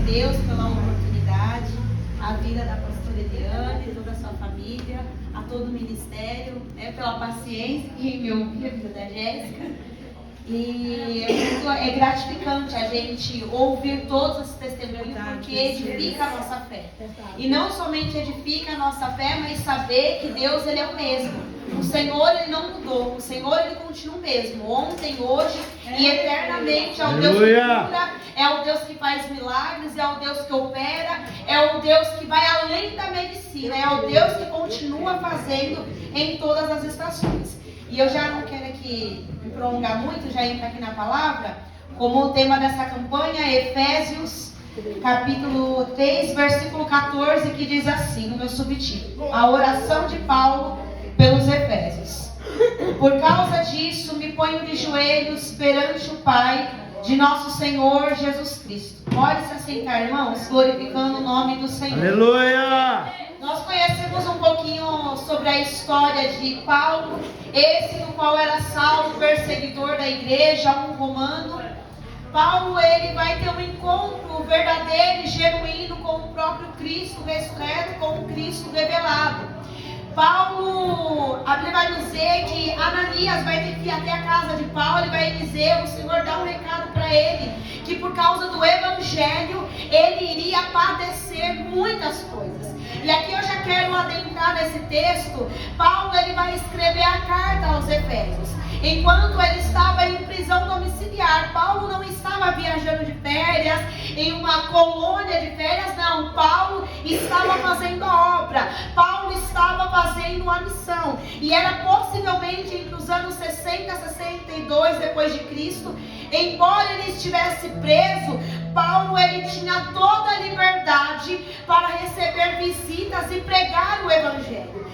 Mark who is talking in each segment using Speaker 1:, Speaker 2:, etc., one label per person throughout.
Speaker 1: Deus pela oportunidade, a vida da pastora Eliane, toda a sua família, a todo o ministério, pela paciência em me ouvir, a vida da Jéssica. E é gratificante a gente ouvir todos os testemunhos, porque edifica a nossa fé. E não somente edifica a nossa fé, mas saber que Deus, Ele é o mesmo. O Senhor, Ele não mudou. O Senhor, Ele continua o mesmo. Ontem, hoje e eternamente. É o Deus que cura, é o Deus que faz milagres, é o Deus que opera, é o Deus que vai além da medicina, é o Deus que continua fazendo em todas as estações. E eu já não quero aqui me prolongar muito, já entro aqui na palavra, como o tema dessa campanha é Efésios, capítulo 3, versículo 14, que diz assim, no meu subtítulo: a oração de Paulo pelos Efésios. Por causa disso, me ponho de joelhos perante o Pai de nosso Senhor Jesus Cristo. Pode se assentar, irmãos, glorificando o nome do Senhor.
Speaker 2: Aleluia!
Speaker 1: Nós conhecemos um pouquinho sobre a história de Paulo, esse do qual era Saulo, perseguidor da igreja, um romano. Paulo, ele vai ter um encontro verdadeiro e genuíno com o próprio Cristo ressurreto, com o Cristo revelado. Paulo, a Bíblia vai dizer que Ananias vai ter que ir até a casa de Paulo e vai dizer, o Senhor dá um recado para ele, que por causa do Evangelho, ele iria padecer muitas coisas. E aqui eu já quero adentrar nesse texto. Paulo, ele vai escrever a carta aos Efésios. Enquanto ele estava em prisão domiciliar, Paulo não estava viajando de férias, em uma colônia de férias, não. Paulo estava fazendo a obra, Paulo estava fazendo a missão. E era possivelmente entre os anos 60 a 62 depois de Cristo. Embora ele estivesse preso, Paulo, ele tinha toda a liberdade para receber visitas e pregar o Evangelho.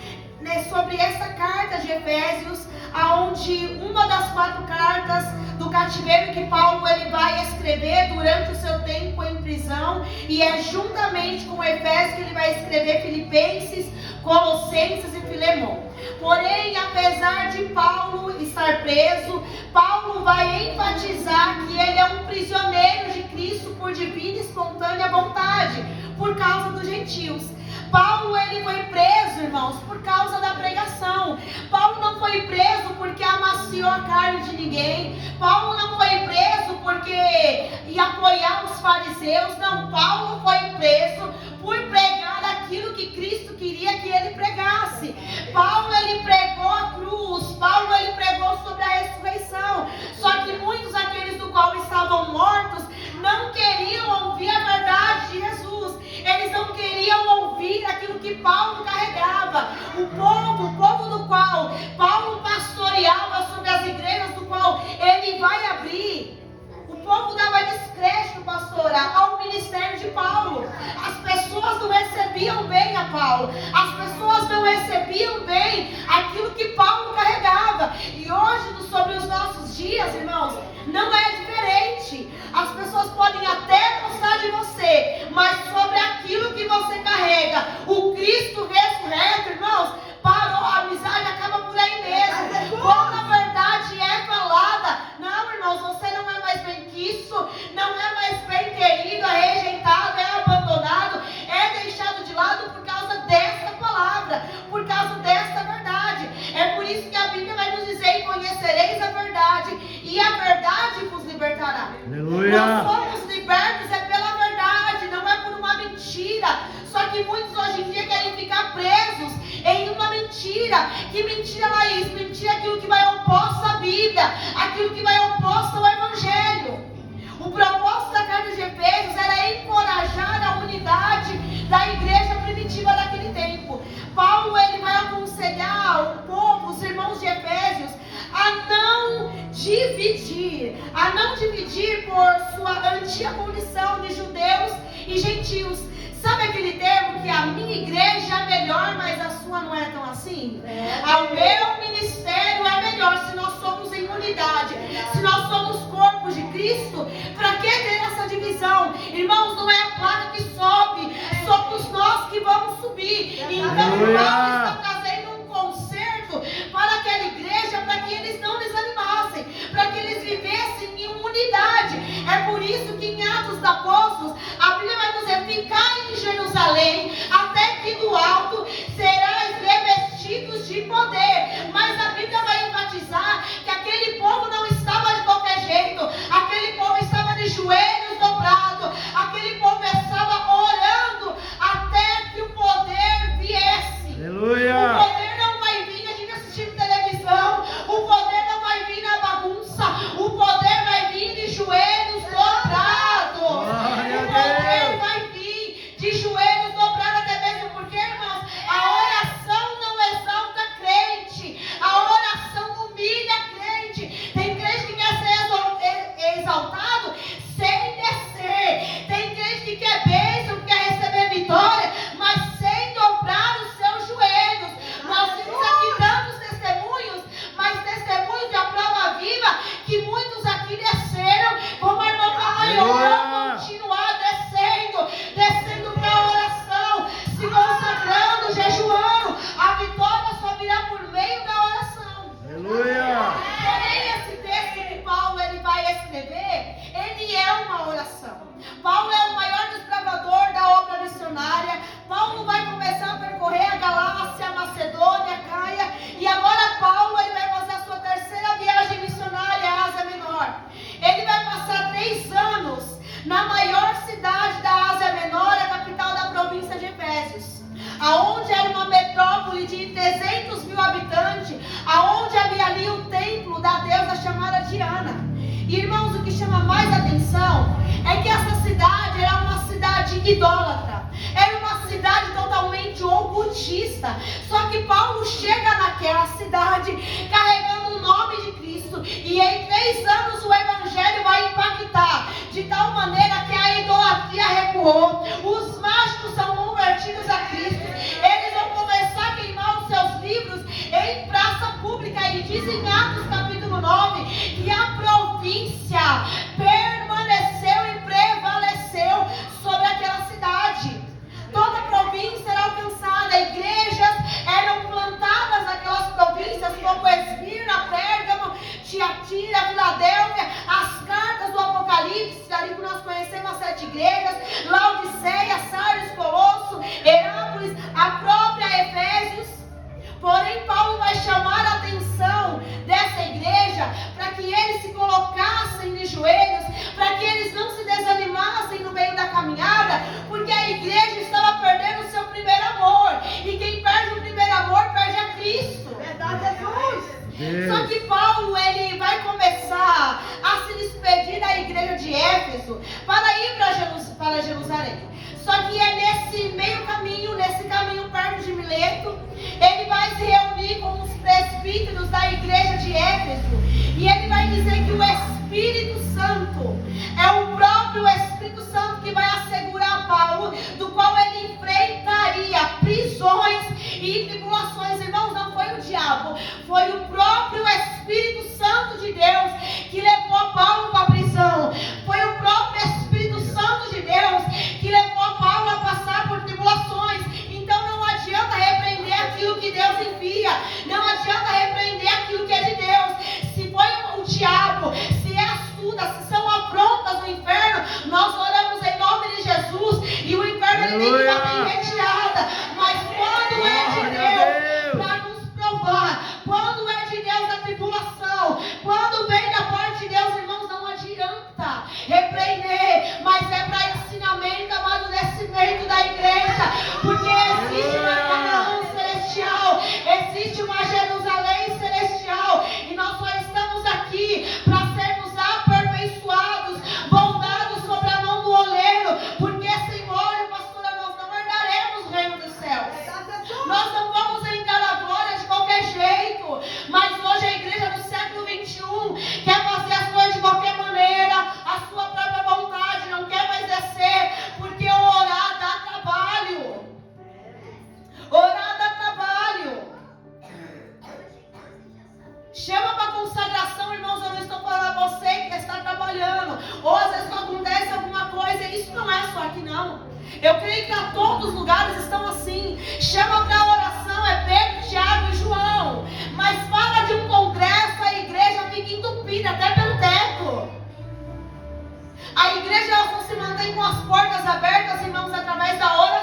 Speaker 1: Sobre essa carta de Efésios, aonde uma das 4 cartas do cativeiro que Paulo ele vai escrever durante o seu tempo em prisão, e é juntamente com Efésios que ele vai escrever Filipenses, Colossenses e Filemão. Porém, apesar de Paulo estar preso, Paulo vai enfatizar que ele é um prisioneiro de Cristo por divina e espontânea vontade, por causa dos gentios. Paulo, ele foi preso, irmãos, por causa da pregação. Paulo não foi preso porque amaciou a carne de ninguém. Paulo não foi preso porque ia apoiar os fariseus. Não, Paulo foi preso por pregar aquilo que Cristo queria que ele pregasse. Paulo, ele pregou a cruz. Paulo, ele pregou sobre a ressurreição. Só que muitos daqueles do qual estavam mortos não queriam ouvir a verdade de Jesus. Eles não queriam ouvir aquilo que Paulo carregava. O povo do qual Paulo pastoreava, sobre as igrejas do qual ele vai abrir, o povo dava descrédito, pastora, ao ministério de Paulo. As pessoas não recebiam bem a Paulo. As pessoas não recebiam bem aquilo que Paulo carregava. E hoje, sobre os nossos dias, irmãos, não é diferente. As pessoas podem até gostar de você, mas sobre aquilo que você carrega, o Cristo ressurreto, irmãos, parou, a amizade acaba por aí mesmo. Quando a verdade é falada, não, irmãos, você não é mais bem quisto, não é mais bem querido, é rejeitado, é abandonado, é deixado de lado por causa desta palavra, por causa desta verdade. É por isso que a Bíblia vai nos dizer: conhecereis a verdade, e a verdade vos libertará.
Speaker 2: Aleluia.
Speaker 1: Nós somos libertos é pela verdade, não é por uma mentira. Só que muitos hoje em dia querem ficar presos em uma mentira. Que mentira, Laís? Mentira é aquilo que vai oposto à Bíblia, aquilo que vai oposto ao Evangelho. O propósito da carta de Efésios era encorajar a unidade da igreja primitiva daquele tempo. Paulo, ele vai aconselhar o povo, os irmãos de Efésios, a não dividir por sua antiga condição de judeus e gentios. Sabe aquele termo que a minha igreja é melhor, mas a sua não é tão assim? O meu ministério é melhor se nós somos em unidade, se nós somos corpos de Cristo. Para que ter essa divisão? Irmãos, não é a placa que sobe, somos nós que vamos subir. Então, Paulo está trazendo um conserto para aquela igreja, para que eles não desanimassem, para que eles vivessem em unidade. É por isso que em Atos dos Apóstolos, a Bíblia vai de Jerusalém, até que do alto serás revestidos de poder. Mas a Bíblia vai enfatizar que aquele povo não estava de qualquer jeito, aquele povo estava de joelhos dobrados, aquele povo estava orando até que o poder viesse.
Speaker 2: Aleluia.
Speaker 1: O poder não vai vir a gente assistindo televisão, o poder não vai vir na bagunça, o poder vai vir de joelhos dobrados. O poder vai vir de joelhos dobrados, até mesmo porque, irmãos, a oração não exalta crente, a oração humilha crente. Tem crente que quer ser exaltado sem descer, tem crente que quer bênção, que quer receber vitória, mas sem dobrar os seus joelhos. Nós temos aqui tantos testemunhos, mas testemunhos de a prova viva, que muitos aqui desceram, como a irmã Palaiona, continuar descendo para a oração, se consagrando, jejuando. A vitória só virá por meio da oração.
Speaker 2: Aleluia.
Speaker 1: Porém, esse texto que Paulo ele vai escrever, ele é uma oração. Paulo é o maior desbravador da obra missionária. Paulo vai começar a percorrer a Galácia, a Macedônia, a Caia, e agora Paulo ele vai fazer a sua terceira viagem missionária à Ásia Menor. Ele vai passar 3 anos na maior cidade da Ásia Menor, a capital da província de Efésios, aonde era uma metrópole de 300 mil habitantes, aonde havia ali o templo da deusa chamada Diana. Irmãos, o que chama mais atenção é que essa cidade era uma cidade idólatra, era uma cidade totalmente ocultista. Só que Paulo chega naquela cidade carregando o nome de Cristo, e em 3 anos o evangelho vai impactar de tal maneira que a idolatria recuou, os mágicos são convertidos a Cristo, eles vão começar a queimar os seus livros em praça pública. E diz em Atos capítulo 9 que a província permaneceu e prevaleceu sobre aquela cidade. Toda a província era alcançada, igrejas eram plantadas naquelas províncias, como Esmirna, Pérgamo, Tiatira, Filadélfia, as cartas do Apocalipse, ali que nós conhecemos as 7 igrejas, Laodiceia, Sardes, Colosso, Herápolis, a própria Efésios. Porém, Paulo vai chamar a atenção dessa igreja para que eles se colocassem de joelhos, para que eles não se desanimassem no meio da caminhada, porque a igreja estava perdendo o seu primeiro amor, e quem perde o primeiro amor perde a Cristo. Verdade, Jesus. Só que Paulo ele vai começar a se despedir da igreja de Éfeso para ir para Jerusalém. Só que é nesse meio caminho, nesse caminho perto de Mileto, ele vai se reunir com os presbíteros da igreja de Éfeso, e ele vai dizer que o Espírito Santo é o próprio Espírito Santo que vai assegurar Paulo, do qual ele enfrentaria prisões e tribulações. Irmãos, não foi o diabo, foi o próprio Espírito Santo de Deus que levou Paulo para a prisão. Foi o próprio Espírito Santo de Deus que levou a Paulo a passar por tribulações. Então não adianta repreender aquilo que Deus envia, não adianta repreender aquilo que é de Deus. Se foi o diabo, se é astuta, se são afrontas do inferno, nós oramos em nome de Jesus, e o inferno ele tem que bater em retirada. Mas quando é de Deus, para nos provar, quando é de Deus a tribulação, quando vem da parte de Deus, irmãos, não adianta repreender, mas é para ensinamento, amadurecimento da igreja, porque existe uma Canaã celestial, existe uma Jerusalém celestial, e nós só estamos aqui para sermos aperfeiçoados, voltados sobre a mão do oleiro, porque sem óleo, pastora, nós não herdaremos o reino dos céus. Nós não vamos entrar na glória de qualquer jeito, mas hoje a igreja do século 21 quer fazer as coisas de qualquer maneira, a sua própria vontade, não quer mais descer, porque orar dá trabalho. Orar dá trabalho. Chama para consagração, irmãos. Eu não estou falando a você que está trabalhando, ou às vezes acontece alguma coisa. Isso não é só aqui, não. Eu creio que a todos os lugares estão assim. Chama para oração, é Pedro, Tiago e João. Mas fala de um congresso, a igreja fica entupida até pelo teto. A igreja ela só se mantém com as portas abertas, irmãos, através da oração.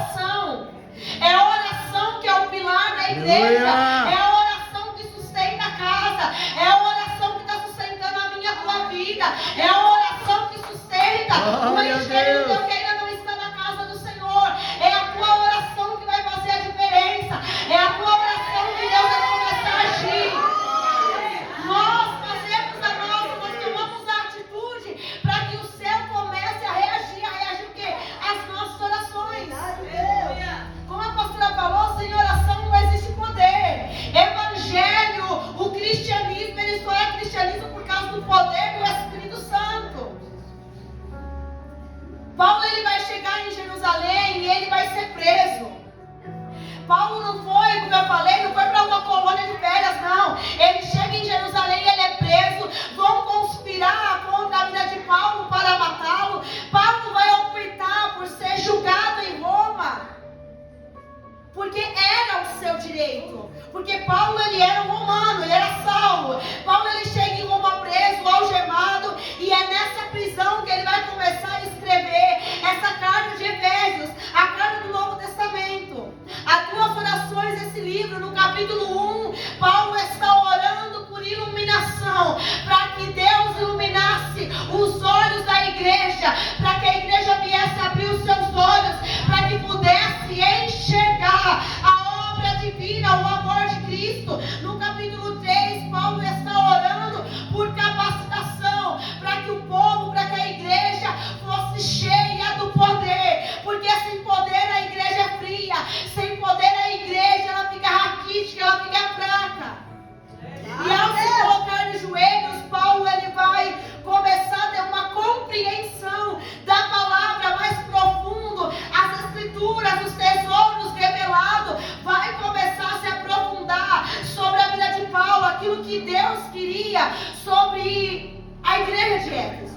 Speaker 1: aquilo que Deus queria sobre a igreja de Éfeso.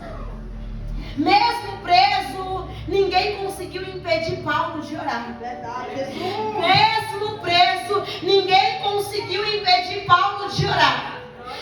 Speaker 1: Mesmo preso, ninguém conseguiu impedir Paulo de orar. Mesmo preso, ninguém conseguiu impedir Paulo de orar.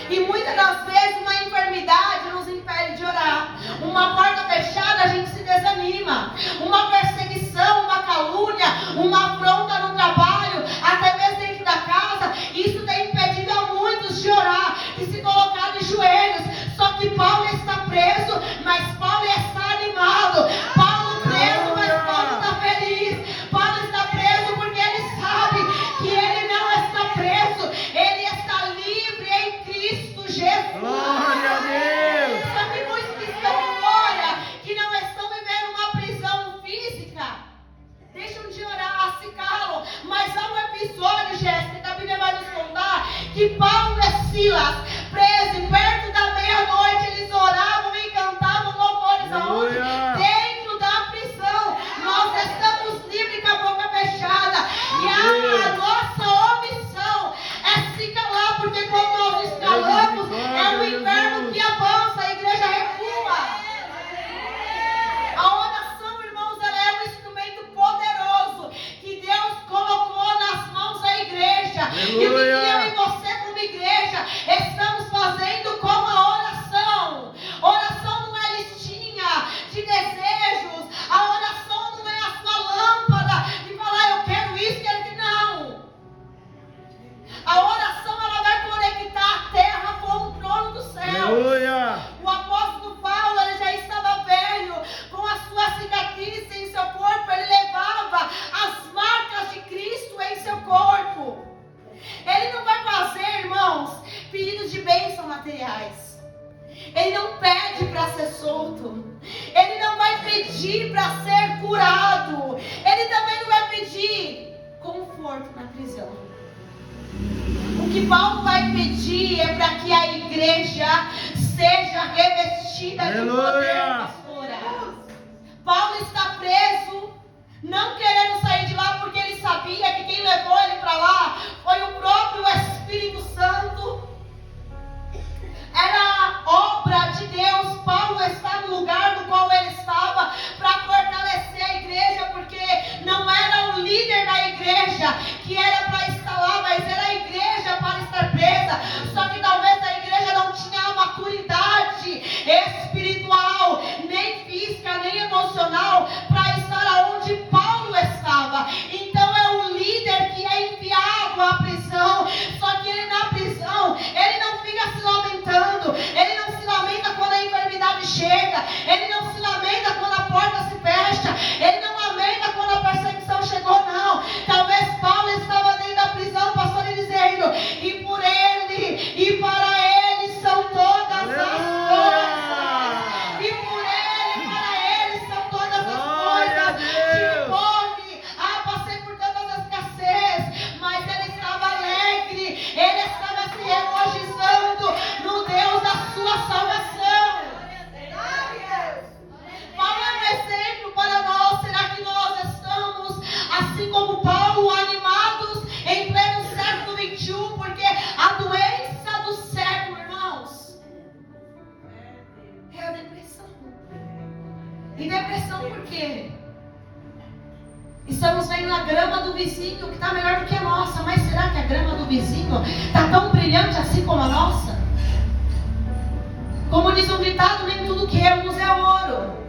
Speaker 1: E muitas das vezes uma enfermidade nos impede de orar. Uma porta fechada, a gente se desanima. Uma perseguição, uma calúnia, uma afronta no trabalho, até mesmo dentro da casa, isso tem impedido a muitos de orar e se colocar de joelhos. Só que Paulo está preso, mas Paulo está animado. Paulo preso, mas Paulo está feliz. Paulo está preso porque ele sabe que ele não está preso. Ele está livre em Cristo Jesus.
Speaker 2: Glória a Deus.
Speaker 1: Só que muitos que estão fora, que não estão vivendo uma prisão física, deixam de orar, se calam. Mas há um episódio, Jéssica, que a Bíblia vai nos contar, que Paulo e Silas, presos, perto da meia-noite, eles oravam e cantavam louvores aonde? Dentro da prisão. Nós estamos livres com a boca fechada. E a nossa omissão é se calar, porque quando nós nos calamos, é o inferno que avança, a igreja recua. A oração, irmãos, ela é um instrumento poderoso que Deus colocou nas mãos da igreja. E o que eu e você, como igreja, estamos fazendo com a oração? Oração não é listinha de desejos. A oração não é a sua lâmpada de falar, eu quero isso, quero aquilo. Não. A oração, ela vai conectar a terra com o trono do céu.
Speaker 2: Aleluia.
Speaker 1: O apóstolo Paulo, ele já estava velho, com as suas cicatrizes em seu corpo. Ele levava as marcas de Cristo em seu corpo. Ele não vai fazer, irmãos, pedidos de bênção materiais. Ele não pede para ser solto. Ele não vai pedir para ser curado. Ele também não vai pedir conforto na prisão. O que Paulo vai pedir é para que a igreja seja revestida de poder, pastora. Paulo está preso, não querendo sair de lá, porque ele sabia que quem levou ele para lá foi o próprio Espírito Santo. Era obra de Deus. Paulo está no lugar no qual ele estava para fortalecer a igreja, porque não era o líder da igreja que era para estar lá, mas era a igreja para estar presa. Só que talvez a igreja não tinha a maturidade espiritual, nem física, nem emocional para estar aonde Paulo estava. Então é o líder que é enviado à prisão. Só que ele na prisão, ele não fica se lamentando. Ele não se lamenta quando a enfermidade chega. Ele não se lamenta quando a porta se fecha. Ele não lamenta quando a perseguição chegou, não. Talvez Paulo estava dentro da prisão, pastor, e dizendo, e por ele e para ele são todas as coisas. E por ele e para ele são todas as coisas. Que fome, passei por todas as escassez, mas ele estava alegre. Ele estava se regozijando no Deus da sua salvação. Paulo é um exemplo para nós. Será que nós estamos, assim como Paulo, animados em pleno século XXI? Porque a doença do século, irmãos, é a depressão. E depressão por quê? Estamos vendo a grama do vizinho que está melhor do que a nossa. Mas será que a grama do vizinho está tão brilhante assim como a nossa? Como diz um ditado, nem tudo que reluz é ouro.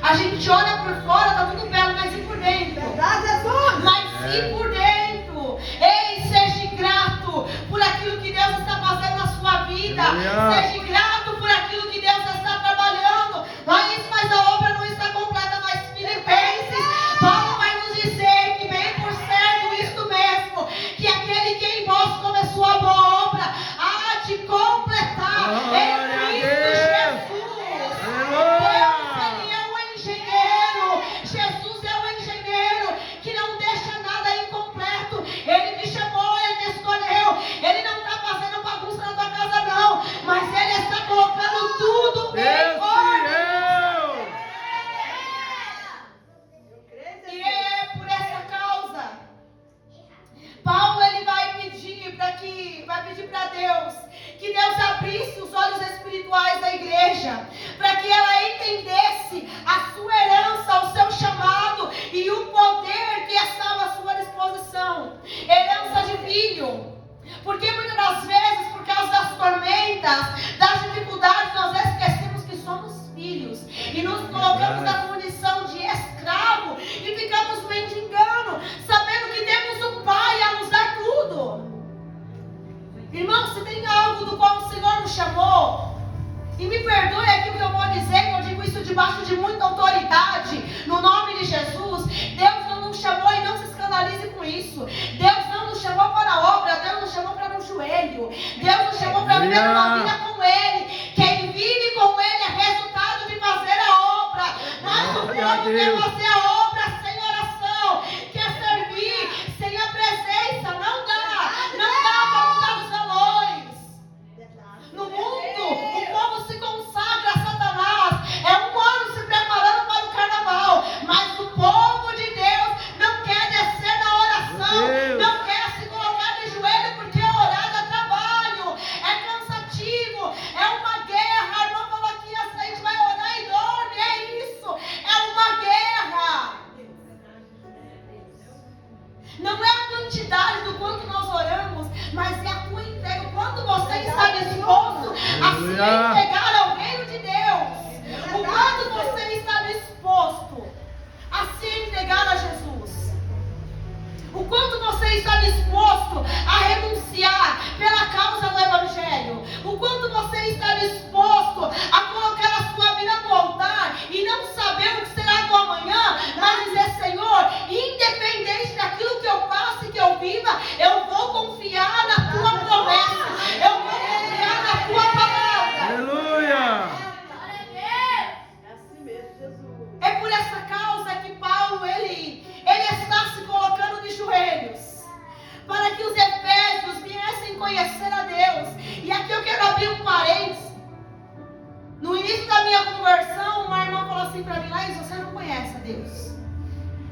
Speaker 1: A gente olha por fora, está tudo belo, mas e por dentro? Verdade, Jesus! Mas e por dentro? Ei, seja grato por aquilo que Deus está fazendo na sua vida. Seja grato por aquilo que Deus está trabalhando. Mas a obra não está completa nas Filipenses. Paulo vai nos dizer que bem por certo isto mesmo, que aquele que em vós começou a boa obra há de completar em Cristo Jesus. Deus, ele é o engenheiro. Jesus é o engenheiro que não deixa nada incompleto. Ele te chamou, ele te escolheu. Ele não está fazendo bagunça na tua casa, não, mas ele está pedir para Deus que Deus abrisse os olhos espirituais da igreja, para que ela entendesse a sua herança, o seu chamado e o poder que estava à sua disposição. Herança de filho. Porque muitas das vezes, por causa das tormentas, das dificuldades, nós esquecemos que somos filhos e nos colocamos na condição de escravo e ficamos mendigando, sabendo que temos um pai a nos dar tudo. Irmão, se tem algo do qual o Senhor nos chamou, e me perdoe aqui o que eu vou dizer, que eu digo isso debaixo de muita autoridade, no nome de Jesus, Deus não nos chamou, e não se escandalize com isso, Deus não nos chamou para a obra, Deus nos chamou para o joelho, Deus nos chamou para viver uma vida com Ele. Quem vive com Ele é resultado de fazer a obra, mas o povo quer fazer a obra sem oração, quer servir sem a presença, não dá para mudar os valores. No mundo, o povo se consagra a Satanás, é um ano se preparando para o carnaval, mas o povo de Deus não quer descer na oração, não quer se colocar de joelho, porque orar dá trabalho, é cansativo, é uma guerra. A irmã falou aqui, a gente vai orar e dorme, é isso, é uma guerra. Não é a quantidade do quanto nós oramos, mas é a tua entrega, o quanto você está disposto a se entregar ao reino de Deus, o quanto você está disposto a se entregar a Jesus, o quanto você está disposto a renunciar pela causa do Evangelho, o quanto você está disposto a colocar a sua vida no altar e não saber o que será do amanhã, mas dizer: Senhor, independente daquilo que eu passe e que eu viva, eu vou confiar na tua promessa, eu vou confiar na tua palavra.
Speaker 2: Aleluia!
Speaker 1: É por essa causa que Paulo ele está se colocando de joelhos, para que os efésios viessem conhecer a Deus. E aqui eu quero abrir um parênteses. No início da minha conversão, uma irmã falou assim para mim: Laís, você não conhece a Deus.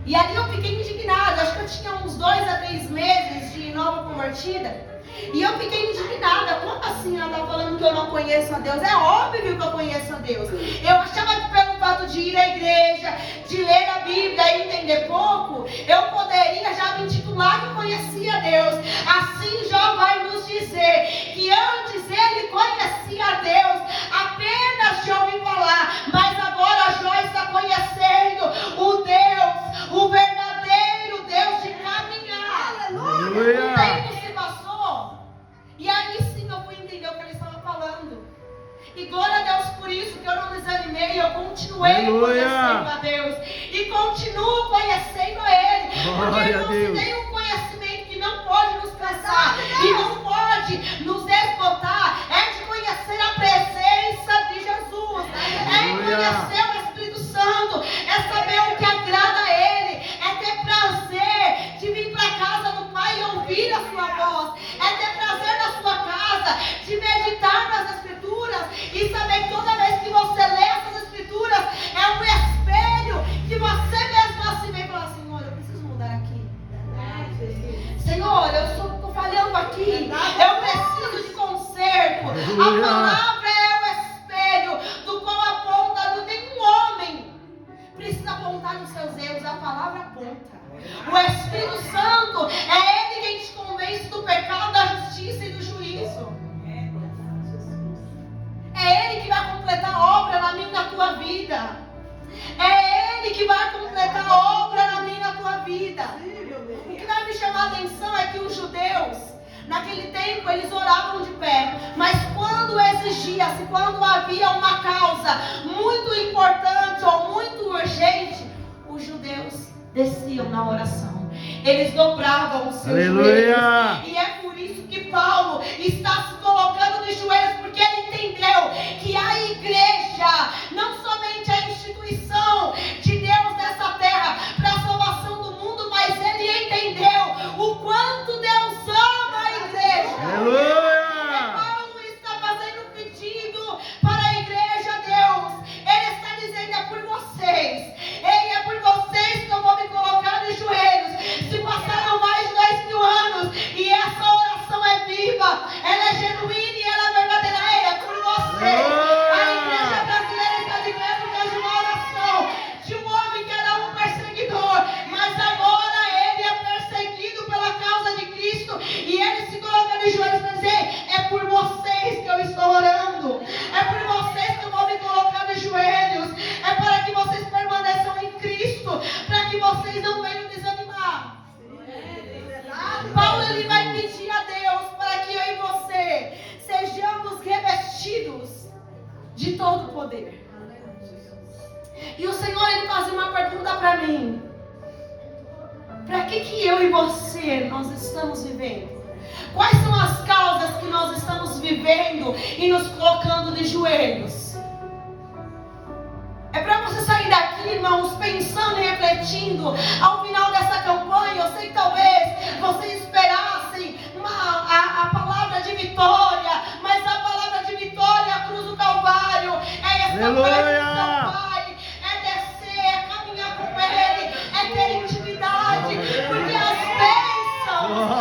Speaker 1: E ali eu fiquei indignada. Acho que eu tinha uns 2 a 3 meses de nova convertida. E eu fiquei indignada. Como assim ela está falando que eu não conheço a Deus? É óbvio que eu conheço a Deus. Eu achava que pelo fato de ir à igreja, de ler a Bíblia e entender pouco, eu poderia já me intitular que conhecia a Deus. Assim Jó vai nos dizer que antes ele conhecia a Deus apenas de ouvir falar, mas agora Jó está conhecendo o Deus, o verdadeiro Deus de caminhar.
Speaker 2: Aleluia!
Speaker 1: O tempo se passou e aí sim eu fui entender o que ele estava falando. E glória a Deus por isso, que eu não desanimei, eu continuei conhecendo a Deus e continuo conhecendo a Ele, porque nós temos um conhecimento que não pode nos cansar e não pode nos esgotar, é de conhecer a presença de Jesus, é conhecer o Espírito Santo, é saber o que agrada a Ele, é ter prazer de vir para a casa do Pai e ouvir a sua voz, é ter prazer na sua casa, de meditar nas Escrituras e saber que toda vez que você lê essas Escrituras é um espelho que você mesmo assim vem e fala: Senhor, eu preciso mudar aqui. Senhor, eu estou falhando aqui, eu preciso de conserto. A palavra é o espelho do qual aponta, nenhum homem precisa apontar nos seus erros, a palavra aponta. O Espírito Santo é Ele quem te convence do pecado, da justiça e do juízo. É Ele que vai completar a obra na minha e na tua vida. É Ele que vai completar a obra na minha e na tua vida. O que vai me chamar a atenção é que os judeus, naquele tempo, eles oravam de pé. Mas quando exigia-se, quando havia uma causa muito importante ou muito urgente, os judeus desciam na oração. Eles dobravam os seus joelhos. E é por isso que Paulo está se colocando de joelhos, porque ele entendeu que a igreja, não somente a instituição de Deus nessa terra para a salvação do mundo, mas ele entendeu o quanto Deus ama a igreja.
Speaker 2: Aleluia!
Speaker 1: Paulo está fazendo um pedido para a igreja, Deus. Ele está dizendo: é por vocês. É por vocês que eu vou me colocar de joelhos. Se passaram mais de 2000 anos e essa oração é viva, é para mim. Para que eu e você nós estamos vivendo? Quais são as causas que nós estamos vivendo e nos colocando de joelhos? É para você sair daqui, irmãos, pensando e refletindo. Ao final dessa campanha, eu sei que talvez vocês esperassem a palavra de vitória, mas a palavra de vitória é a cruz do Calvário, é essa parte do seu Pai, é descer, é caminhar com Ele, é ter intimidade, porque as bênçãos,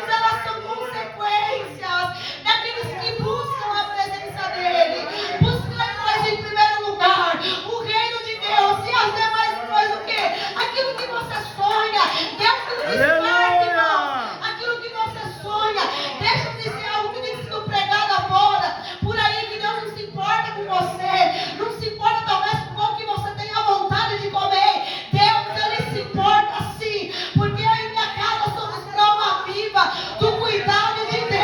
Speaker 1: elas são consequências daqueles que buscam a presença dEle. Buscai em primeiro lugar o reino de Deus e as demais coisas, o quê? Aquilo que você sonha, Deus não descarta, irmão. Aquilo que você sonha, deixa eu dizer algo que tem sido pregado agora, por aí, que Deus não se importa com você, não se importa talvez com o que você tenha vontade de comer. Deus, Ele se importa sim, porque eu e minha casa somos prova viva do cuidado de Deus.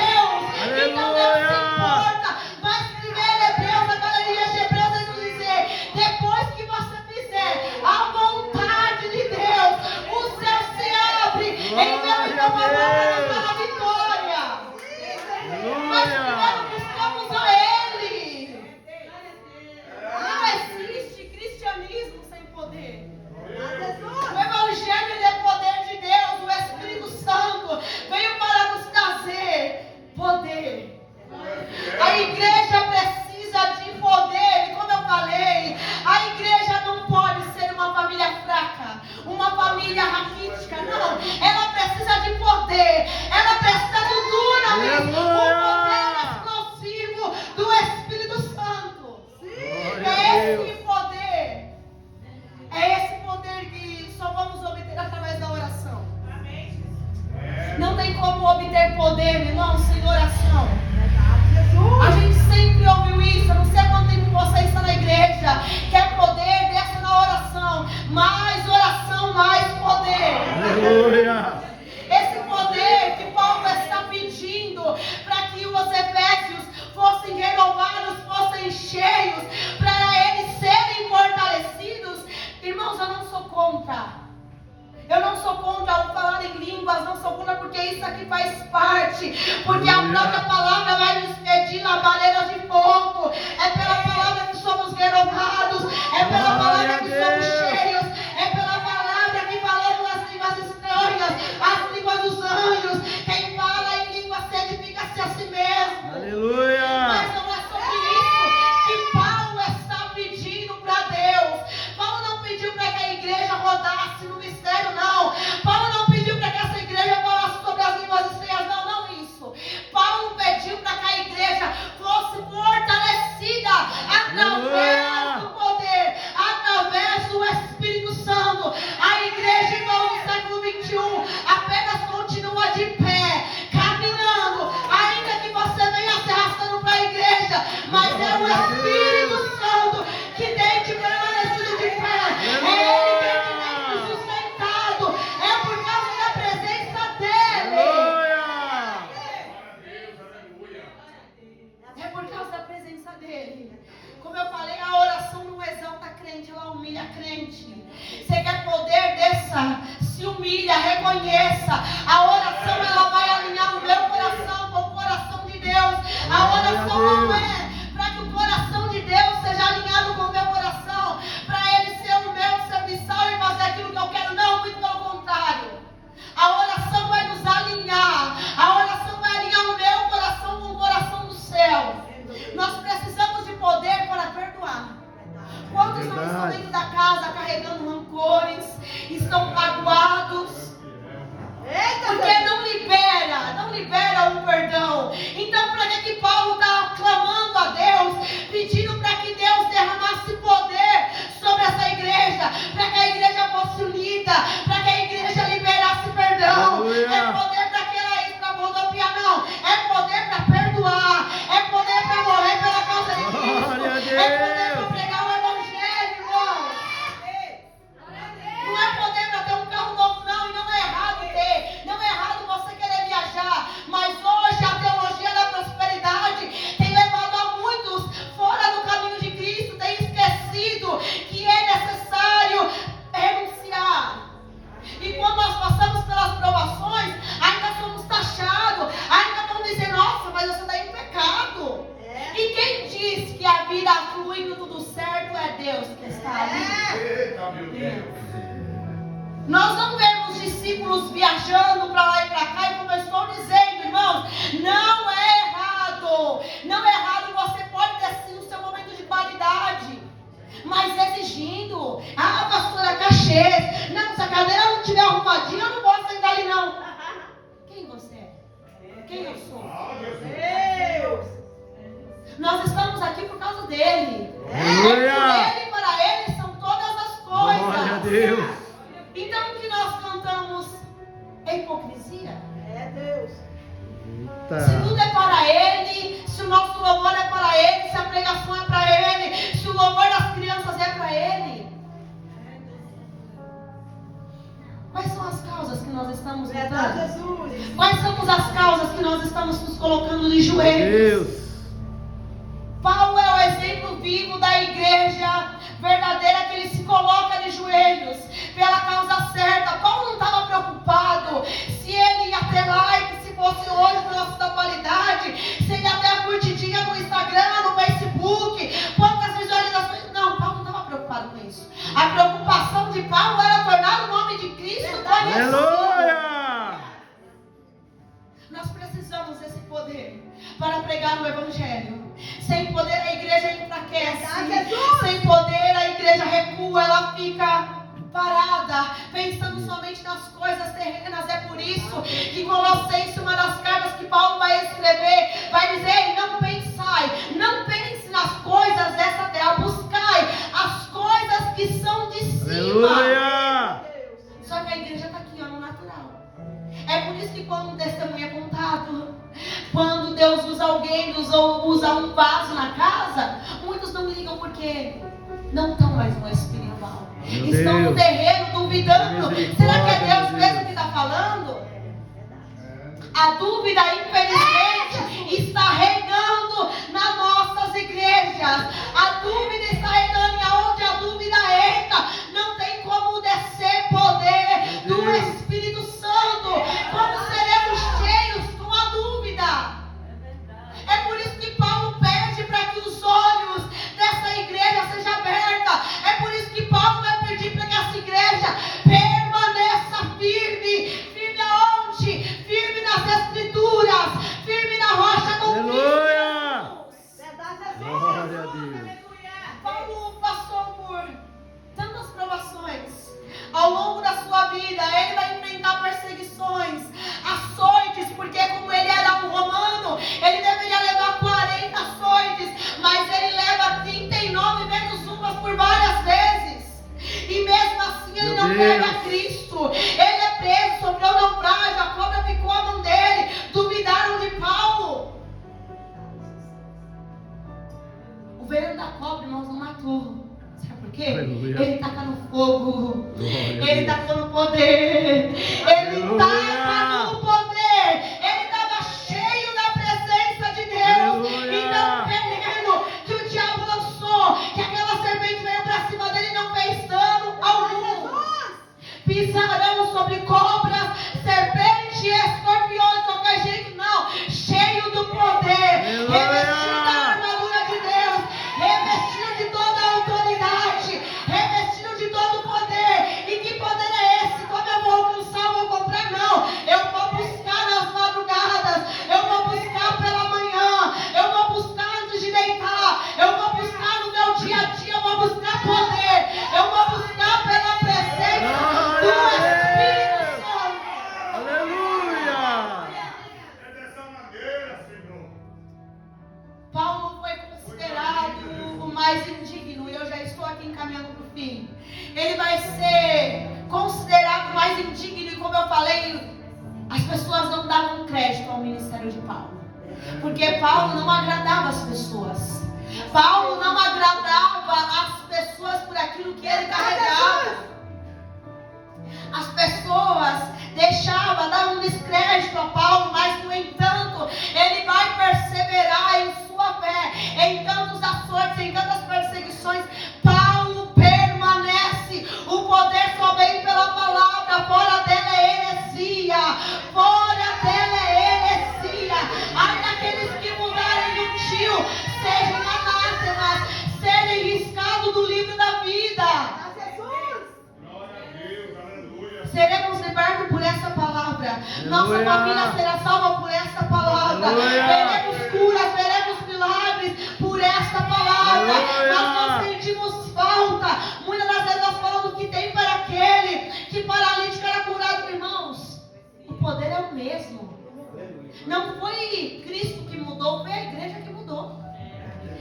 Speaker 1: Então Deus se importa, mas primeiro Hebreus, a galeria de Hebreus vai nos dizer, depois que você fizer a vontade de Deus, o céu se abre, em meu então para a vitória. Mas primeiro buscamos a Ele. Não existe cristianismo sem poder. O Evangelho é poder de Deus. O Espírito Santo veio para nos trazer poder. A igreja precisa de poder. E como eu falei, a igreja não pode ser uma família fraca, uma família raquítica. Não, ela precisa de poder. Ela precisa do dunamis, o poder explosivo do Espírito Santo. É esse poder. É esse poder que só vamos obter através da oração. Não tem como obter poder, irmão, sem oração. A gente sempre ouviu isso. Eu não sei quanto tempo você está na igreja. Quer poder, desce na oração. Mais oração, mais poder.
Speaker 2: Aleluia.
Speaker 1: Esse poder que Paulo está pedindo para que os efésios fossem renovados, fossem cheios, para eles serem fortalecidos. Irmãos, eu não sou contra. Eu não sou contra o falar em línguas, não sou contra, porque isso aqui faz parte. Porque a própria palavra vai nos pedir labaredas de fogo. É pela palavra que somos renovados. É pela palavra que somos cheios. É pela palavra que falamos as línguas estranhas, as línguas dos anjos. Quem fala em língua se edifica-se a si mesmo.
Speaker 2: Aleluia.
Speaker 1: Mas não é sobre isso que Paulo está pedindo para Deus. Paulo não pediu para que a igreja rodasse no mistério, não. Paulo não pediu para que essa igreja falasse sobre as línguas estranhas, não, não isso. Paulo pediu para que a igreja fosse fortalecida através do poder, através do Espírito Santo. A igreja, irmão, no século 21 apenas continua de pé, caminhando, ainda que você venha se arrastando para a igreja, mas é o Espírito Santo que tem te permanecido de pé. É Ele quem te tem te sustentado. É por causa da presença dEle. É por causa da presença dEle. Como eu falei, a oração não exalta a crente, ela humilha a crente. Você quer poder? Desça, se humilha, reconheça. A oração, ela vai alinhar o meu coração com o coração de Deus. A oração não é para que o coração de Deus seja alinhado com o meu coração, para Ele ser o meu serviçal e fazer aquilo que eu quero. Não, muito pelo contrário. A oração vai nos alinhar. A oração vai alinhar o meu coração com o coração do céu. Nós precisamos de poder para perdoar. Quantos não estão dentro da casa carregando rancores, estão magoados? Porque não libera o perdão. Então, para que Paulo está clamando a discípulos viajando para lá e para cá, e como eu estou dizendo, irmãos, não é errado. Não é errado, você pode ter sim o seu momento de qualidade, mas exigindo. Ah, pastora, cachê. Não, se a cadeira não estiver arrumadinha, eu não posso sentar ali não. Quem você é? Quem eu sou? Deus. Nós estamos aqui por causa dele. Por ele e para ele são todas as coisas.
Speaker 2: Glória a Deus.
Speaker 1: Então o que nós cantamos é hipocrisia? É Deus. Se tudo é para ele, se o nosso louvor é para ele, se a pregação é para ele, se o louvor das crianças é para ele. Quais são as causas que nós estamos lutando? Quais são as causas que nós estamos nos colocando de joelhos? Paulo é o exemplo vivo da igreja verdadeira, que ele se coloca de joelhos pela causa certa. Paulo não estava preocupado se ele ia ter like, se fosse hoje pela sua qualidade, se ele ia ter a curtidinha no Instagram, no Facebook, quantas visualizações. Não, Paulo não estava preocupado com isso. A preocupação de Paulo era tornar o nome de Cristo conhecido.
Speaker 2: Aleluia!
Speaker 1: Nós precisamos desse poder para pregar o Evangelho. Sem poder a igreja enfraquece. Sem poder a igreja recua, ela fica parada, pensando somente nas coisas terrenas. É por isso que Colossenses, uma das cartas que Paulo vai escrever, vai dizer: não pensai, não pense nas coisas dessa terra, buscai as coisas que são de cima.
Speaker 2: Aleluia!
Speaker 1: Só que a igreja está aqui, ó, no natural. É por isso que quando um testemunho é contado, quando Deus usa alguém, usa um vaso na casa, muitos não ligam porque não estão mais no espiritual. Estão no terreno duvidando. Será que é Deus mesmo que está falando? A dúvida, infelizmente, está reinando nas nossas igrejas. A dúvida está reinando, e aonde a dúvida entra, não tem como descer poder do Espírito Santo. Como seremos cheios com a dúvida? É por isso que Paulo pede para que os olhos dessa igreja sejam abertos. É por isso que Paulo vai pedir para que essa igreja permaneça firme. Firme aonde? Firme nas Escrituras. Firme na rocha com Cristo.
Speaker 2: Glória a Deus.
Speaker 1: Paulo passou por tantas provações ao longo da sua vida. Ele vai enfrentar perseguições, açoites, porque como ele era um romano, ele deveria levar 40 açoites, mas ele leva 39 menos uma por várias vezes. E mesmo assim ele não pega Cristo. Ele é preso, sofreu naufrágio, a cobra picou a mão dele. Duvidaram de Paulo. O veneno da cobra, irmãos, não matou. Sabe por quê?
Speaker 2: Aleluia.
Speaker 1: Ele taca no fogo.
Speaker 2: Glória
Speaker 1: Ele taca no poder. Ele taca no poder. Ele estava cheio da presença de Deus.
Speaker 2: Aleluia.
Speaker 1: Então o veneno que o diabo lançou, que aquela serpente veio para cima dele, não fez dano algum. Pisarão sobre cobras, serpentes, escorpiões, qualquer jeito, não. Cheio do poder. Revestido da armadura de Deus. Revestido de toda a autoridade. Revestido de todo o poder. E que poder é esse? Como eu vou alcançar, vou comprar? Não. Eu vou buscar nas madrugadas. Eu vou buscar pela manhã. Eu vou buscar antes de deitar. Eu vou buscar no meu dia a dia. Eu vou buscar poder. Eu vou buscar pela presença do Espírito Santo.
Speaker 2: Aleluia!
Speaker 1: Paulo foi considerado o mais indigno, e eu já estou aqui encaminhando para o fim. Ele vai ser considerado o mais indigno, e como eu falei, as pessoas não davam crédito ao ministério de Paulo, porque Paulo não agradava as pessoas. Paulo não agradava as pessoas por aquilo que ele carregava. As pessoas deixavam, davam um descrédito a Paulo, mas no entanto, ele vai perseverar em sua fé, em tantos açoites, em tantas perseguições. Paulo permanece. O poder só vem pela palavra, fora dela é heresia. Fora dela é heresia. Ai daqueles que mudarem de um tio, sejam anátemas, serem riscados do livro da vida. Seremos libertos por essa Nossa
Speaker 2: Aleluia.
Speaker 1: família será salva por esta palavra.
Speaker 2: Aleluia.
Speaker 1: Veremos curas, veremos milagres por esta palavra.
Speaker 2: Aleluia.
Speaker 1: Nós não sentimos falta. Muitas das vezes nós falamos que tem para aquele que paralítico era curado, irmãos. O poder é o mesmo. Não foi Cristo que mudou, foi a igreja que mudou.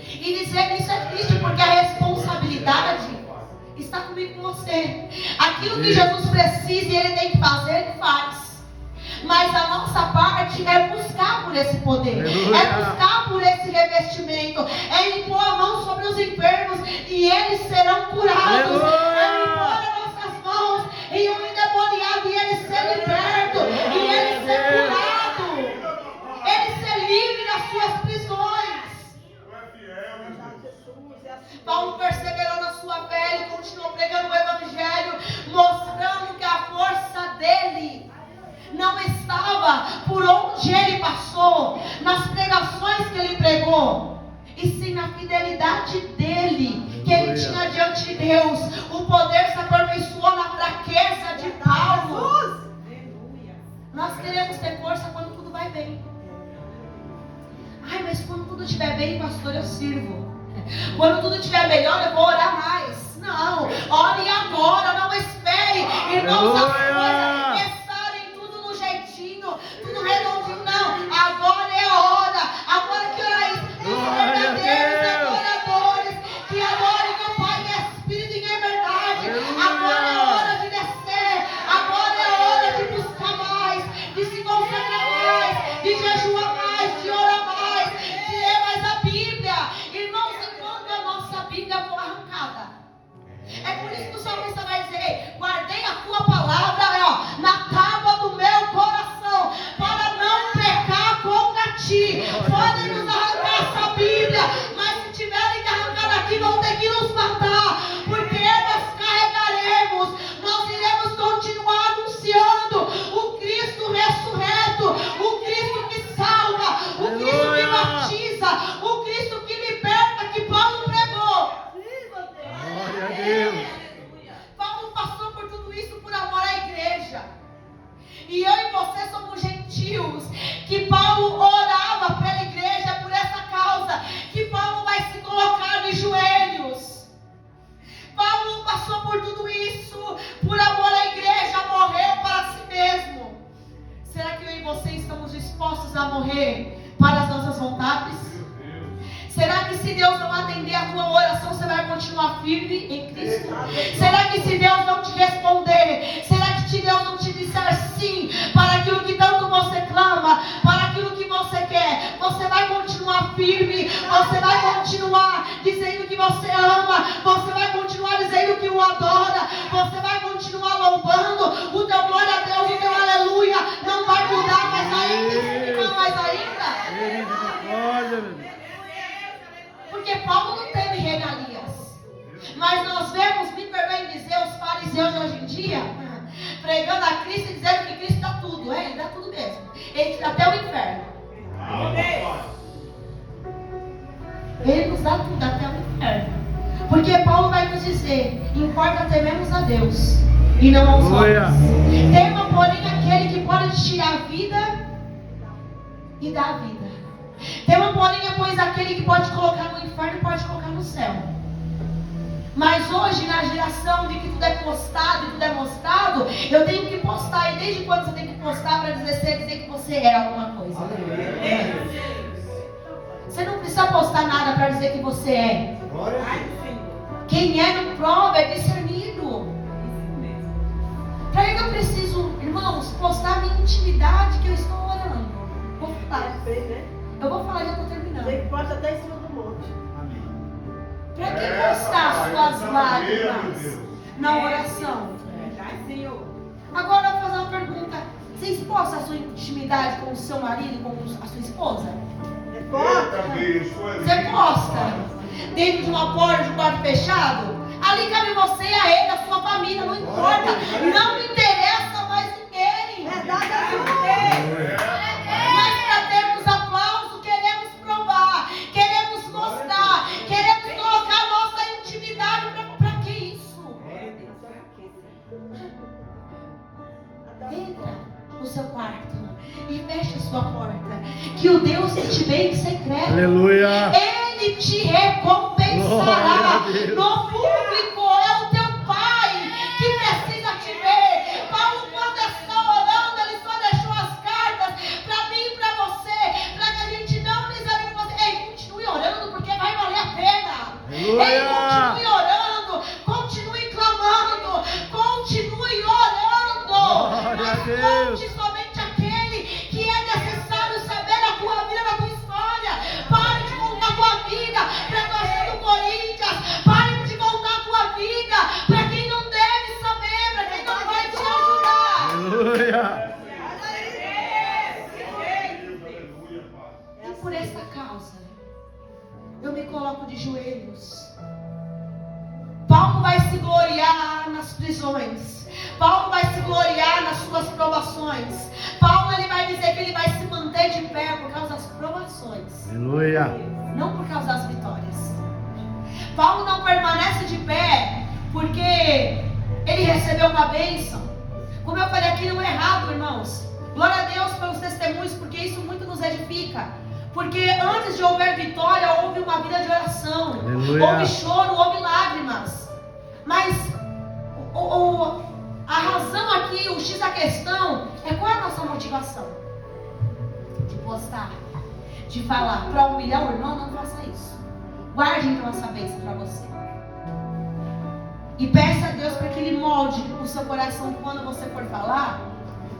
Speaker 1: E dizer isso é triste, porque a responsabilidade está comigo, com você. Aquilo que Jesus precisa e Ele tem que fazer, Ele faz. Mas a nossa parte é buscar por esse poder.
Speaker 2: Aleluia.
Speaker 1: É buscar por esse revestimento. É impor a mão sobre os enfermos e eles serão curados.
Speaker 2: Aleluia.
Speaker 1: É impor as nossas mãos em um endemoniado e ele ser liberto. E ele ser curado. Ele ser livre das suas prisões. Paulo perseverou na sua fé, ele continuou pregando o evangelho, mostrando que a força dele não estava por onde ele passou, nas pregações que ele pregou, e sim na fidelidade dele, que ele tinha diante de Deus. O poder se aperfeiçoou na fraqueza de Paulo. Nós queremos ter força quando tudo vai bem. Ai, mas quando tudo estiver bem, pastor, eu sirvo. Quando tudo estiver melhor, eu vou orar mais. Não, ore agora, não espere. Irmãos, as coisas começarem tudo no jeitinho, tudo redondinho. Não, agora é a hora. Agora que orar os verdadeiros adoradores, que adorem o Pai em espírito e em verdade. Agora é a hora de descer. Agora é a hora de buscar mais, de se consagrar mais, de jejuar mais, de orar mais, de ler mais a Bíblia. Irmãos, enquanto a nossa Bíblia for arrancada, é por isso que o salmista vai dizer: guardei a tua palavra, ó, na tábua do meu coração, para não pecar contra ti. Podem nos arrancar essa Bíblia, mas se tiverem que arrancar daqui, vão ter que nos matar, porque nós carregaremos, nós iremos continuar anunciando o Cristo ressurreto, o Cristo que salva, o Cristo que batiza, o Cristo que liberta, que Paulo pregou.
Speaker 2: Glória a Deus.
Speaker 1: Paulo passou por tudo isso por amor à igreja. E eu e você somos gentios, que Paulo orava pela igreja, por essa causa, que Paulo vai se colocar de joelhos. Paulo passou por tudo isso por amor à igreja, morreu para si mesmo. Será que eu e você estamos dispostos a morrer para as nossas vontades? Será que se Deus não atender a tua oração, você vai continuar firme em Cristo? Será que se Deus não te responder, será que se Deus não te disser sim para aquilo que tanto você clama, para aquilo que você quer, você vai continuar firme, você vai continuar dizendo que você ama, você vai continuar dizendo que o adora, você vai continuar louvando, o teu glória a Deus, o teu aleluia não vai mudar mais ainda, não mais ainda.
Speaker 2: Misericórdia, meu Deus.
Speaker 1: Porque Paulo não teve regalias. Mas nós vemos, me perdoem dizer, os fariseus de hoje em dia, pregando a Cristo e dizendo que Cristo dá tudo. Ele dá tudo mesmo. Ele te dá até o inferno. Ele nos dá tudo, até o inferno. Porque Paulo vai nos dizer: importa tememos a Deus e não aos homens. Tema, porém, aquele que pode te tirar a vida e dar a vida. Tema, porém, é pois aquele que pode colocar no inferno e pode colocar no céu. Mas hoje, na geração de que tudo é postado e tudo é mostrado, eu tenho que postar. E desde quando você tem que postar para dizer que você é alguma coisa? Você não precisa postar nada para dizer que você é. Quem é não prova, é discernido. Para que eu preciso, irmãos, postar a minha intimidade que eu estou orando? Vou falar. Eu vou falar e já estou terminando.
Speaker 3: Você posta até em cima do monte.
Speaker 1: Para que postar suas lágrimas na oração? Agora eu vou fazer uma pergunta. Vocês postam a sua intimidade com o seu marido e com a sua esposa? Você posta dentro de uma porta, de um quarto fechado? Ali cabe você e a ele, a sua família, não importa. Não me interessa mais ninguém. Mas para termos aplauso, queremos provar, queremos mostrar, queremos colocar a nossa intimidade. Para que isso? Entra no seu quarto.
Speaker 2: Aleluia.
Speaker 1: Ele te recompensará no público. É o teu Pai que precisa te ver. Paulo, quando está orando, ele só deixou as cartas para mim e para você, para que a gente não desanime. Ei, continue orando, porque vai valer a pena. Ei, continue orando, continue clamando, continue orando. Mas conte somente aquele que é necessário saber da tua vida, da tua história. Pare de contar a tua vida para a torcida do Corinthians. Pare de contar a tua vida para quem não deve saber, para quem não vai te ajudar.
Speaker 2: Aleluia.
Speaker 1: E por essa causa, eu me coloco de joelhos. Paulo vai se gloriar nas prisões. Paulo vai se gloriar nas suas provações. Paulo, ele vai dizer que ele vai se manter de pé por causa das provações.
Speaker 2: Aleluia.
Speaker 1: Não por causa das vitórias. Paulo não permanece de pé porque ele recebeu uma bênção. Como eu falei aqui, não é errado, irmãos. Glória a Deus pelos testemunhos, porque isso muito nos edifica. Porque antes de houver vitória, houve uma vida de oração.
Speaker 2: Aleluia.
Speaker 1: Houve choro, houve lágrimas. Mas a razão aqui, o X da questão, é qual é a nossa motivação? De postar, de falar, para humilhar o irmão, não faça isso. Guarde então essa bênção para você. E peça a Deus para que Ele molde o seu coração, que quando você for falar,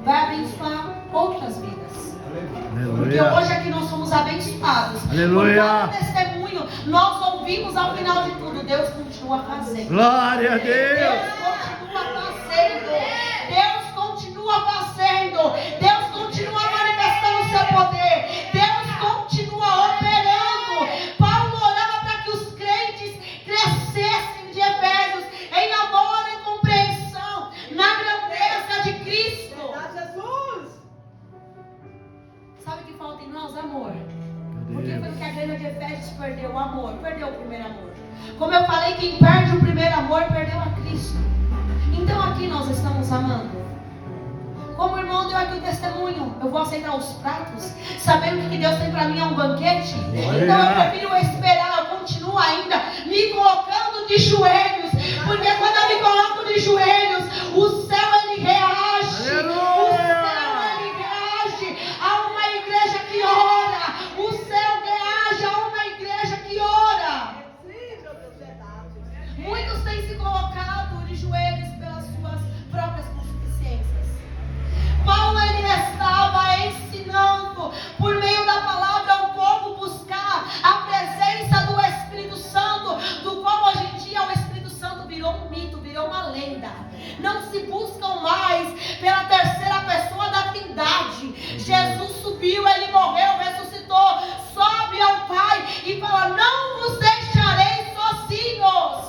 Speaker 1: vai abençoar outras vidas. Porque
Speaker 2: Aleluia.
Speaker 1: hoje aqui nós somos abençoados.
Speaker 2: Aleluia.
Speaker 1: Por cada testemunho, nós ouvimos ao final de tudo, Deus continua fazendo.
Speaker 2: Glória a
Speaker 1: Deus
Speaker 2: Deus.
Speaker 1: continua fazendo. Deus continua fazendo. Deus continua manifestando o seu poder. Deus continua operando. Paulo orava para que os crentes crescessem de Efésios em amor e compreensão na grandeza de Cristo.
Speaker 3: Jesus!
Speaker 1: Sabe o que falta em nós? Amor. Porque foi o que a igreja de Efésios perdeu, o amor, perdeu o primeiro amor. Como eu falei, quem perde o primeiro amor perdeu a Cristo. Então aqui nós estamos amando. Como o irmão deu aqui o testemunho, eu vou aceitar os pratos, sabendo que o que Deus tem para mim é um banquete. Então eu prefiro esperar, eu continuo ainda me colocando de joelhos, porque quando eu me coloco de joelhos, o céu ele reage. O céu ele reage a uma igreja que ora. O céu reage a uma igreja que ora. Muitos têm se colocado de joelhos pelas suas próprias concupiscências. Paulo ele estava ensinando por meio da palavra ao povo buscar a presença do Espírito Santo, do qual hoje em dia o Espírito Santo virou um mito, virou uma lenda. Não se buscam mais pela terceira pessoa da Trindade. Jesus subiu, ele morreu, ressuscitou, sobe ao Pai e fala: não vos deixarei sozinhos.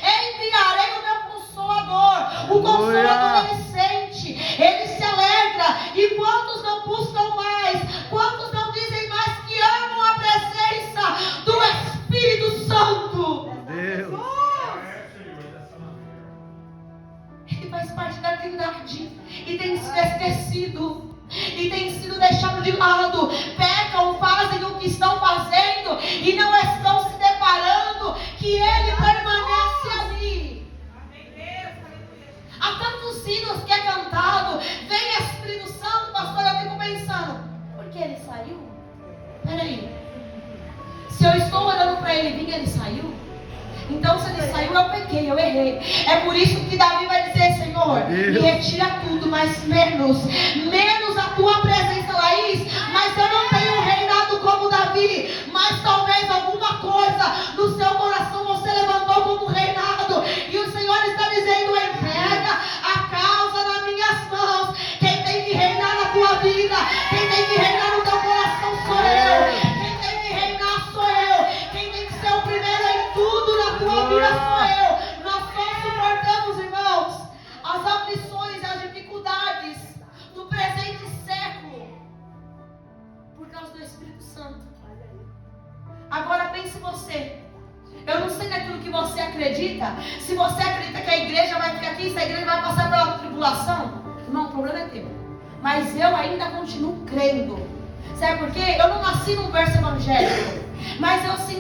Speaker 1: Enviarei o meu Consolador. O Consolador ele sente, ele se alegra. E quantos não buscam mais? Quantos não dizem mais que amam a presença do Espírito Santo?
Speaker 2: Deus.
Speaker 1: Ele faz parte da Trindade e tem sido esquecido. E tem sido deixado de lado. Pecam, fazem o que estão fazendo e não estão se deparando que ele permanece ali. Há tantos hinos que é cantado. Vem Espírito Santo, pastor. Eu fico pensando, por que ele saiu? Peraí, se eu estou orando para ele vir, ele saiu? Então se ele saiu, eu pequei, eu errei. É por isso que Davi vai dizer: Senhor, me retira tudo, mas menos a tua presença, Laís. Mas eu não tenho reinado como Davi. Mas talvez alguma coisa no seu coração você levantou como reinado. E o Senhor está dizendo: entrega a causa nas minhas mãos. Quem tem que reinar na tua vida, quem tem que reinar no teu coração sou eu. Quem tem que reinar sou eu. Quem tem que ser o primeiro em tudo na tua vida sou eu. Nós só suportamos, irmãos, as aflições e as dificuldades do presente século por causa do Espírito Santo. Agora pense você. Eu não sei naquilo que você acredita. Se você acredita que a igreja vai ficar aqui, se a igreja vai passar pela tribulação, não, o problema é teu. Mas eu ainda continuo crendo. Sabe por quê? Eu não nasci num berço evangélico.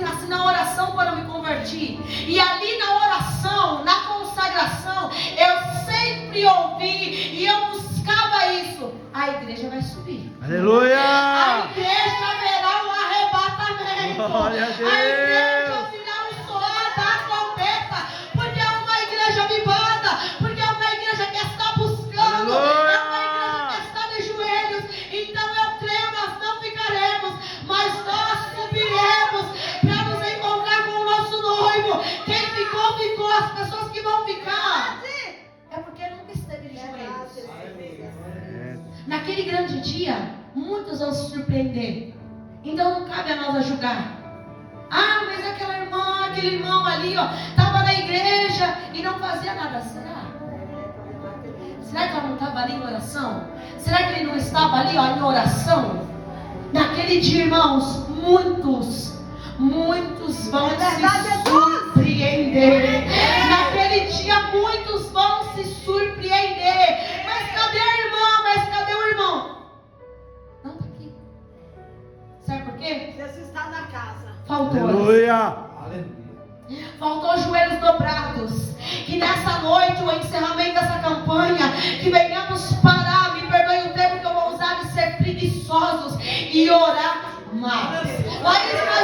Speaker 1: assim na oração quando eu me converti. E ali na oração, na consagração, eu sempre ouvi e eu buscava isso. A igreja vai subir.
Speaker 2: Aleluia!
Speaker 1: A igreja verá um arrebatamento.
Speaker 2: Glória a Deus!
Speaker 1: A igreja virá um soar da trombeta. Porque é uma igreja vivada. Porque é uma igreja que está buscando.
Speaker 2: Aleluia!
Speaker 1: É uma igreja que está de joelhos. Então eu creio, nós não ficaremos, mas nós subiremos para nos encontrar com o nosso noivo. Quem ficou, ficou. As pessoas que vão ficar é porque nunca esteve de joelhos. Naquele grande dia, muitos vão se surpreender. Então não cabe a nós julgar. Ah, mas aquela irmã, aquele irmão ali, ó, estava na igreja e não fazia nada. Será? Será que ela não estava ali em oração? Será que ele não estava ali, ó, em oração? Naquele dia, irmãos, muitos vão se surpreender. Naquele dia, muitos vão se surpreender. Mas cadê a irmã? Mas cadê o irmão? Não está aqui. Sabe por quê?
Speaker 3: Jesus está na casa.
Speaker 1: Faltou.
Speaker 2: Aleluia!
Speaker 1: Faltou joelhos dobrados. Que nessa noite, o encerramento dessa campanha, que venhamos parar, me perdoe o termo que eu vou usar, de ser preguiçosos e orar mais. Mas eu já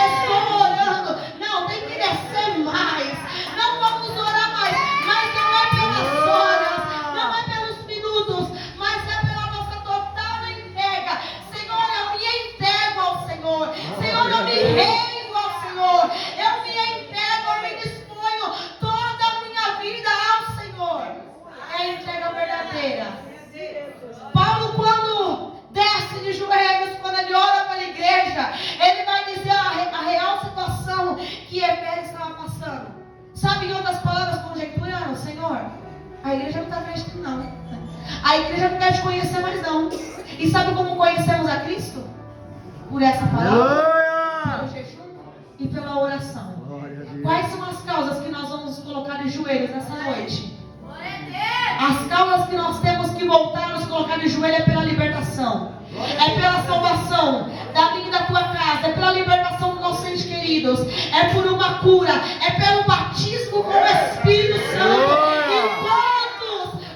Speaker 1: estou orando. Não, tem que descer mais. Não vamos orar mais. Mas não é pelas horas, não é pelos minutos, mas é pela nossa total entrega. Senhor, eu me entrego ao Senhor. Senhor, eu me rendo ao Senhor. Eu me entrego, eu me disponho toda a minha vida ao Senhor. É a entrega verdadeira. Paulo, quando desce de joelhos, quando ele ora pela igreja, ele vai dizer a real situação que Efésios estava passando. Sabe, em outras palavras, conjecturando, Senhor, a igreja não está atrás de tu, não. A igreja não quer te conhecer mais, não. E sabe como conhecemos a Cristo? Por essa palavra, pelo jejum e pela oração. Quais são as causas que nós vamos colocar de joelhos nessa noite? As causas que nós temos que voltar a nos colocar de joelho é pela libertação. É pela salvação da minha e da tua casa. É pela libertação dos nossos entes queridos. É por uma cura. É pelo batismo com o Espírito Santo. E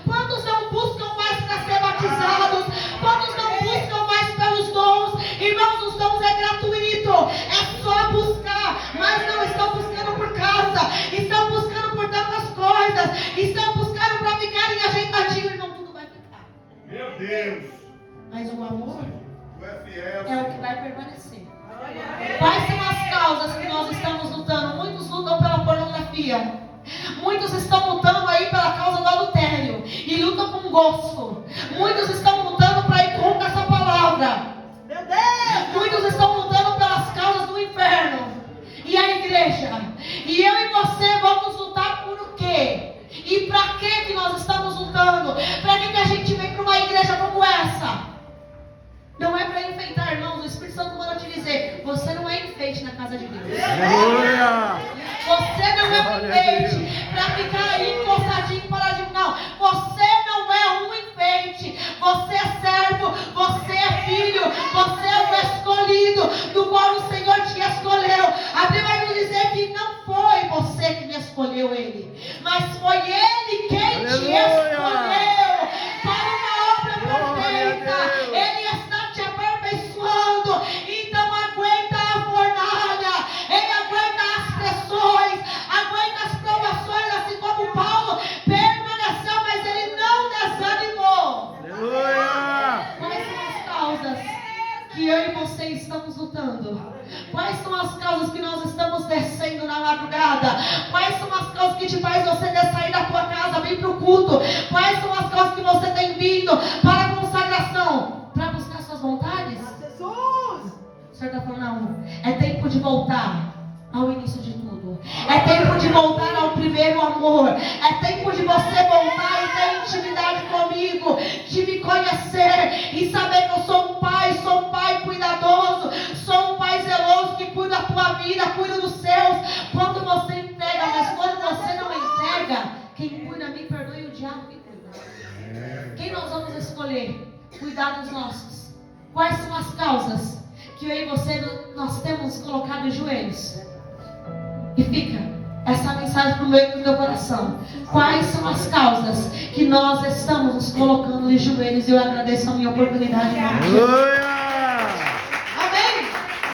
Speaker 1: quantos não buscam mais para ser batizados? Quantos não buscam mais pelos dons? Irmãos, os dons é gratuito. É só buscar. Mas não estão buscando por causa. Estão buscando por tantas coisas. Estão buscando para ficarem ajeitadinhos. Irmão, tudo vai ficar.
Speaker 4: Meu Deus!
Speaker 1: Mas o amor
Speaker 4: fiel.
Speaker 1: é o que vai permanecer. Quais são as causas que nós estamos lutando? Muitos lutam pela pornografia. Muitos estão lutando aí pela causa do adultério e lutam com gosto. Muitos estão lutando para ir contra essa palavra.
Speaker 3: Meu Deus!
Speaker 1: Muitos estão lutando pelas causas do inferno. E a igreja? E eu e você vamos lutar por o quê? E para que nós estamos lutando? Para que a gente vem para uma igreja como essa? Não é para enfeitar, irmãos. O Espírito Santo manda te dizer: você não é enfeite na casa de Deus.
Speaker 2: Aleluia!
Speaker 1: Você não é um enfeite para ficar aí encostadinho, paradinho. Não. Você não é um enfeite. Você é servo. Você é filho. Você é o escolhido, do qual o Senhor te escolheu. A Bíblia vai nos dizer que não foi você que me escolheu ele, mas foi ele quem te escolheu para uma obra perfeita. Ele está te aperfeiçoando. Então aguenta a fornalha. Ele aguenta as pressões, aguenta as provações, assim como Paulo permaneceu, mas ele não desanimou.
Speaker 2: Aleluia!
Speaker 1: Quais são as causas que eu e você estamos lutando? Quais são as causas que nós estamos descendo na madrugada? Quais são as causas que te faz você sair da tua casa, vir para o culto? Quais são as causas que você tem vindo para a consagração? Para buscar suas vontades?
Speaker 3: Jesus!
Speaker 1: O Senhor está falando, não. É tempo de voltar ao início de tudo. É tempo de voltar ao primeiro amor. É tempo de você voltar e ter intimidade comigo, de me conhecer e saber que eu sou um pai cuidadoso, sou um pai zeloso que cuida da tua vida, cuida dos seus. Quando você entrega, mas quando você não entrega, quem cuida me perdoe, o diabo me cuida. Quem nós vamos escolher? Cuidar dos nossos. Quais são as causas que eu e você nós temos colocado em joelhos. E fica essa mensagem para o meio do teu coração. Quais são as causas que nós estamos nos colocando em joelhos? E eu agradeço a minha oportunidade.
Speaker 2: Aleluia!